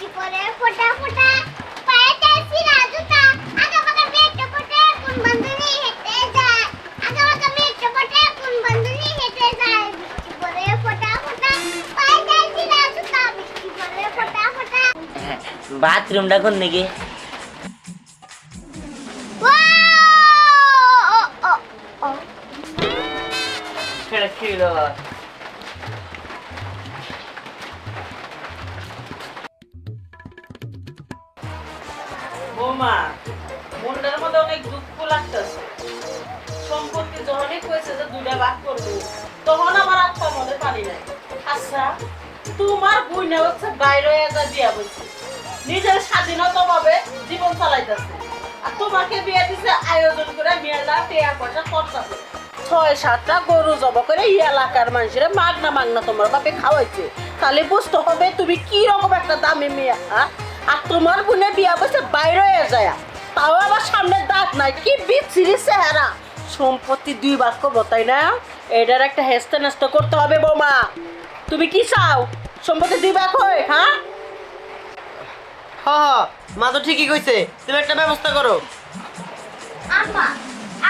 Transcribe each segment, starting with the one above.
বৃষ্টি পড়ে ফোঁটা ফোঁটা পায়েতে ছিঁড়া জুতা আগামাগা মেঘটা পড়ে কোন বন্ধনী হেঁটে যায় আগামাগা মেঘটা পড়ে কোন বন্ধনী হেঁটে যায় বৃষ্টি পড়ে ফোঁটা ফোঁটা পায়েতে ছিঁড়া জুতা বৃষ্টি পড়ে ফোঁটা ফোঁটা বাথরুমটা কোন দিকে? বৌমা, মনটার মধ্যে অনেক দুঃখ লাগতেছে। সম্পত্তি যখনই কইছে যে দুইটা ভাগ করবো, তখন আমার আত্মার মধ্যে পানি নাই। আচ্ছা, তোমার বুইনা হচ্ছে বাইরে যা বিয়া বলছে, নিজের স্বাধীনতা ভাবে জীবন চালাইতেছে, আর তোমাকে বিয়ে দিছে আয়োজন করে মেলা টেয়া পয়সা খরচাছে। ৬-৭টা গরু জব করে এই এলাকার মানুষেরা মাগনা মাগনা তোমার বাপে খাওয়াইছে। তাহলে বুঝতে হবে তুমি কি রকম একটা দামি মেয়ে। আর তোমার বোনে বিয়া বসে বাইরে হয়ে যায়, তাও আবার সামনে দাঁত নাই, কি বিচ্ছিরি চেহারা। সম্পত্তি 2 ভাগ করবো, তাই না? এটার একটা হেস্তে নেস্তে করতে হবে বৌমা। তুমি কি চাও সম্পত্তি 2 ভাগ হয়? হ্যাঁ হ্যাঁ, মা তো ঠিকই কইছে, তুমি একটা ব্যবস্থা করো। আম্মা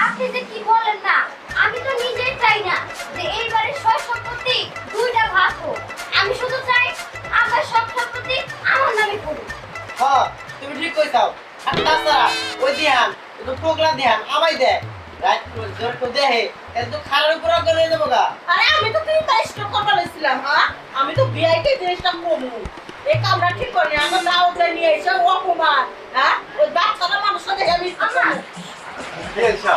আপনি যে কি বলেন না, আমি তো নিজেই চাই না যে এই বাড়ির সব সম্পত্তি 2টা ভাগ হোক। আমি শুধু চাই আমার সব সম্পত্তি আমার নামে করুক। হ্যাঁ, তুমি ঠিক কইছাও। আর তাছাড়া ওই দিহান একটু পোগলা দিহান আমাই দে রাত জোর তো দেহে এত খারাপ পুরো করে দেবো গা। আরে আমি তো তুমি টেস্ট করবার ছিলাম। হ্যাঁ, আমি তো বিআইটি জিনিসটা কমু এই কামরা ঠিক করি। আমার দাও নিয়ে এসে অপমান। হ্যাঁ, ওই বাচ্চারা মানুষের দেখে আমি বেলসা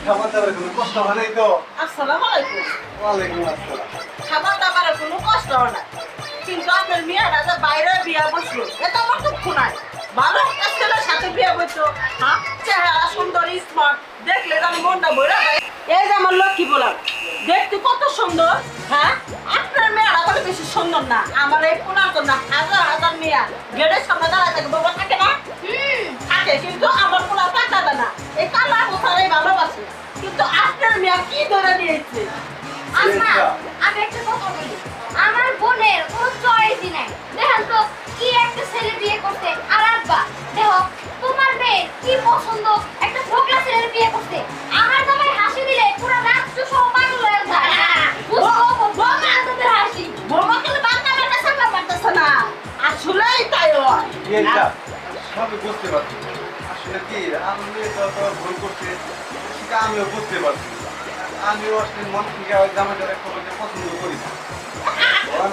খাবার দাবার কোনো কষ্ট হয় নাই তো? আসসালামু আলাইকুম। ওয়ালাইকুম আসসালাম। খাবার দাবারের কোনো কষ্ট হয় না, কিন্তু আপনার মেয়েরা যে বাইরে বিয়া বসলো এটা আমার দুঃখ নাই। ভালো একটা ছেলের সাথে বিয়ে বসলো, হ্যাঁ, চেহারা সুন্দর স্মার্ট, দেখলে আমার মনটা ভরে যায়। এই যে আমার লক্ষ্মী বললাম, দেখতে কত সুন্দর। হ্যাঁ, আপনার মেয়েরা বলে বেশি সুন্দর না, আমার এই পোনার জন্য হাজার হাজার মেয়া গেটের সামনে দাঁড়ায় থাকে, বাবা থাকে না? থাকে, কিন্তু আমার পোনা টাকা দেয় না। এই কালা কোথায় ভালোবাসে, কিন্তু আপনার মেয়া কি ধরে নিয়েছে? আম্মা আমি একটা কথা বলি, আমার বোনের কোনো চয়েসই নাই। দেখেন তো কি একটা ছেলে বিয়ে করতে, আর আব্বা দেখো তোমার মেয়ের কি পছন্দ, একটা ফোকলা ছেলের বিয়ে করতে। আমার জামাই হাসি দিলে পুরো রাষ্ট্র সহ পাগল হয়ে যায়। বুঝছো বোমা তোদের হাসি বৌমা কিন্তু বান্না বান্না সামনে পারতেছে না, আসলেই তাই হয়। বেলসা সবই বুঝতে পারছি। আসলে কি আমি যত ভুল করছি সেটা আমিও বুঝতে পারছি। আমিও আসলে মন থেকে ওই জামাইটার একটা পছন্দ করি না।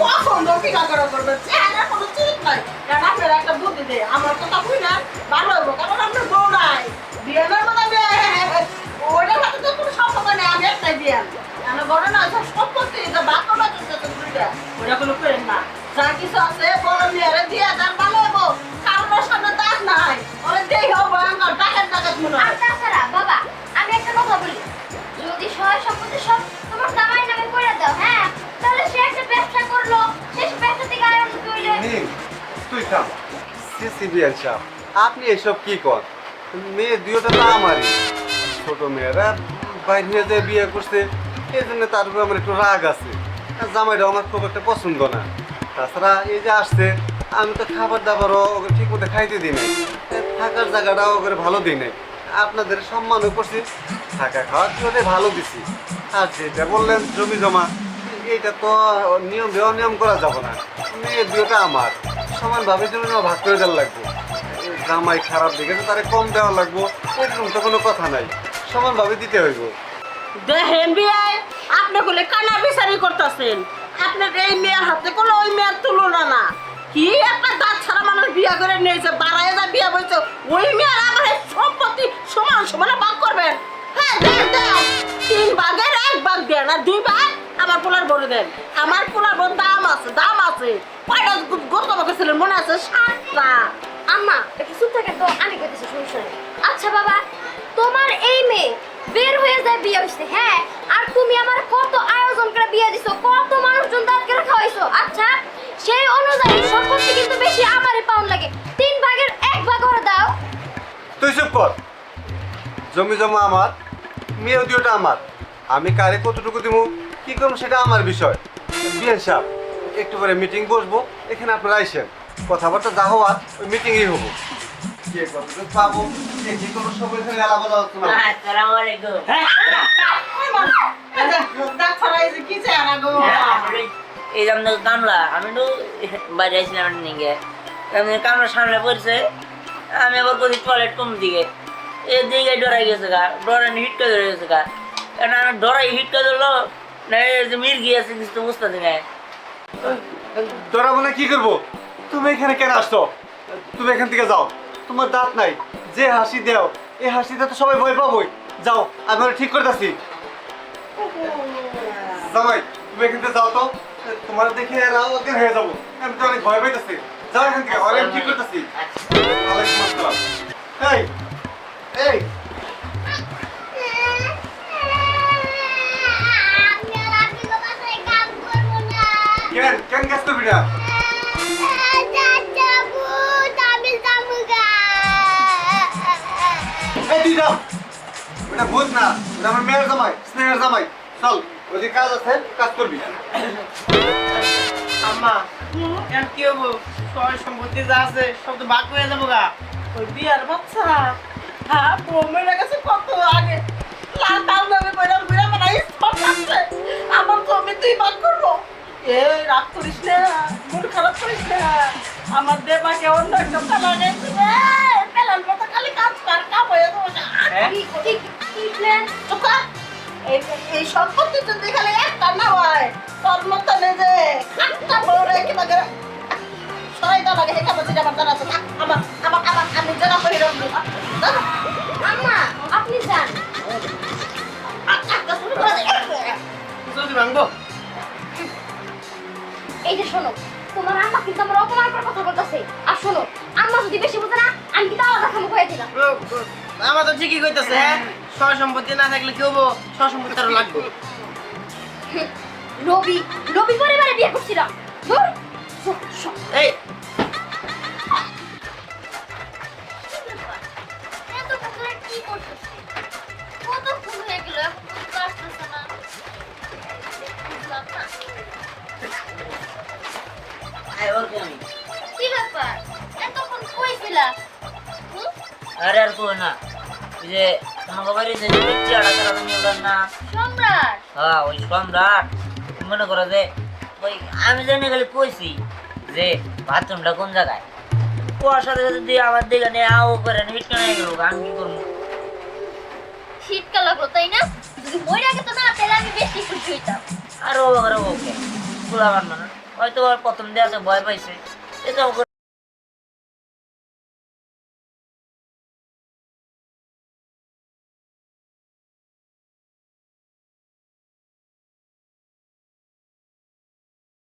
পছন্দ কি করে করবে, চেহারা কোনো ঠিক নাই। কারণ আপনার একটা বুদ্ধি দে, আমার কথা বুঝি না ভালো হইব, কারণ আপনার বউ নাই। বিয়ানের মতো ওইটার সাথে তো কোনো সম্পর্ক নেই, আমি একটাই বিয়ান। আমার ঘরে না সব সম্পত্তি বাপ মা দুইটা, ওটা কোনো করেন না। যা কিছু আছে বড় মেয়েরে দিয়ে যান, ভালো হইব। কারোর সামনে দাঁত নাই, ওরা দেই হোক ভয়ঙ্কর ডাকাত ডাকাত মনে আর হয়। তাছাড়া বাবা আমি একটা কথা বলি, যদি সয় সম্পত্তি সব তোমার জামাই নামে করে দাও, হ্যাঁ, তাহলে সে একটা ব্যবসা করলো, সে ব্যবসা থেকে আয় উন্নতি হইলে। নীল, তুই থাম। সিসি বেলসা আপনি এসব কি কর? মেয়ে 2টা তো আমারই। ছোট মেয়েরা বাইরে যে বিয়ে করছে এই জন্য তার উপর আমার একটু রাগ আছে। আর জামাইটাও আমার খুব একটা পছন্দ না। তাছাড়া এই যে আসছে আমি তো খাবার দাবারও ওকে ঠিক মতো খাইতে দিই নাই, থাকার জায়গাটাও ওকে ভালো দিই নাই। আপনাদের সম্মানও করছি, থাকা খাওয়া ওদের ভালো দিছি। আর যেটা বললেন জমি জমা, এইটা তো নিয়ম অনিয়ম করা যাবে না। মেয়ে 2টা আমার, সমানভাবে জমি জমা ভাগ করে দেওয়া লাগবে। জামাই খারাপ দেখেছে তারে কম দেওয়া লাগবো এরকম তো কোনো কথা নাই, সমানভাবে দিতে হইব। দেখেন বিয়াই, আপনি বলে কানা বিচারি করতেছেন। আপনার এই মেয়ের হাতে কোনো ওই মেয়ের তুলনা না। কি একটা দাঁত ছাড়া মানুষ বিয়া করে নিয়েছে, বাড়ায় যা বিয়া বলছে, ওই মেয়ের আমার এই সম্পত্তি সমান সমানে ভাগ করবেন? হ্যাঁ দেন দেন, 3 ভাগের 1 ভাগ দেন, আর 2 ভাগ আমার পোলার বলে দেন। আমার পোলার বোন দাম আছে, দাম আছে। কয়টা গত বছর মনে আছে? 7টা। আম্মা একটু চুপ থাকেন তো, আমি কইতেছি সমস্যা নেই। আচ্ছা বাবা, তোমার এই মেয়ে বের হয়ে যায় বিয়ে হইছে, হ্যাঁ, আর তুমি আমার কত আয়োজন করে বিয়ে দিছো, কত মানুষজন দাঁত করে খাওয়াইছো। আচ্ছা সেই অনুযায়ী সম্পত্তি কিন্তু বেশি আমারই পাউন লাগে, 3 ভাগের 1 ভাগ করে দাও। তুই চুপ কর। জমি জমা আমার, মেয়ে 2টা আমার। আমি কারে কতটুকু দিব কি করবো সেটা আমার বিষয়। বিয়ে সাহেব একটু পরে মিটিং বসবো, এখানে আপনারা আইসেন। কথাবার্তা যা হওয়ার ওই মিটিংই হবো কে কতটুকু পাবো কে কি কোনো সব এখানে এলা বলা হচ্ছে না আসসালামু আলাইকুম তাছাড়া এই যে কি চায় না গো এই যে আমাদের কামলা আমি তো বাইরে আসছিলাম নিয়ে কামলার সামনে পড়ছে আমি আবার বলি টয়লেট কম দিকে এদিকে ডরাই গেছে গা ডরাই হিট করে ধরে গেছে গা কারণ আমার ডরাই হিট করে ধরলো না এই যে মির্গি আছে কিছু তো বুঝতে দিনে তোরা মানে কি করবো তুমি এখানে কেন আসছো তুমি এখান থেকে যাও তোমার দাঁত নাই যে হাসি দেও এই হাসিতে তো সবাই ভয় পাবোই যাও আমি ওরা ঠিক করতেছি জামাই তুমি এখান থেকে যাও তো তোমার দেখে এরাও অজ্ঞান হয়ে যাবো আমি তো অনেক ভয় পাইতেছি যাও এখান থেকে আমি ঠিক করতেছি ওয়ালাইকুম আসসালাম এই এই আমি আর আঙ্কেলের বাসায় কাজ করবো না। কেন কেন কাজ করবি না যাবো, আমি যাবো গা। এই তুই যাও ওটা ভূত না ওটা আমার মেয়ের জামাই স্নেহের জামাই চল ওদিকে কাজ আছে কাজ করবি আম্মা এখন কি হবো সয় সম্পত্তি যা আছে সব তো ভাগ হয়ে যাবো গা ওই বিয়ার বাচ্চা হ্যাঁ বউমেরা গেছে কত আগে লাল তাল নামে বইলাম বুড়া মানে স্পট আছে আমার জমি তুই ভাগ করবো এ রাগ করিস না মন খারাপ করিস না আমার দেবাকে অন্য একটা পেলা গেছে পেলার মতো খালি কাজ কর কাম হয়ে যাবো কি প্ল্যান? চুকা এই সম্পত্তি যদি খালি একটা না হয় তোর মতো নেই যে খাটটা বড় রেখে বাগে সবাইটা লাগে হেকা বসে যাবার জানা আছে আমার আমার আমার আমি জানা করে রাখবো আম্মা, আপনি যান। একটা শুরু করে যদি ভাঙবো এই যে শোনো, তোমার আম্মা কিন্তু আমার অপমান করে কথা বলতেছে। আর শোনো, আম্মা যদি বেশি বুঝে না, আমি কিন্তু আলাদা খামো হয়ে দিলাম। আমার তো ঠিকই কইতাছে হ্যাঁ সয় সম্পত্তি না থাকলে কি হবো সয় সম্পত্তি আরো লাগবে রবি রবি পরিবারে বিয়ে করছিলাম। ধুর, এই এত পুকুরে কি করতেছে? কতক্ষণ হয়ে গেল, এখন তো আসতেছে না। বুঝলাম না। কি ব্যাপার? এতক্ষণ কই ছিলা? হুম? আরে আর কো না ওই যে তোমাকে বাড়িতে যে চেয়ারটা করা তুমি ওটার না সম্রাট। হ্যাঁ ওই সম্রাট মনে করো যে ওই আমি জানি খালি কইছি যে বাথরুমটা কোন জায়গায় ওর সাথে সাথে দিয়ে আমার দিকে নিয়ে আও করে হিট করে গেল আমি কি করবো শীতকাল লাগলো তাই না? যদি মরে আগে তো না তাহলে আমি বেশি খুশি হইতাম। আর ও করে ওকে খোলা বান মানে হয়তো ওর প্রথম দেওয়াতে ভয় পাইছে এটা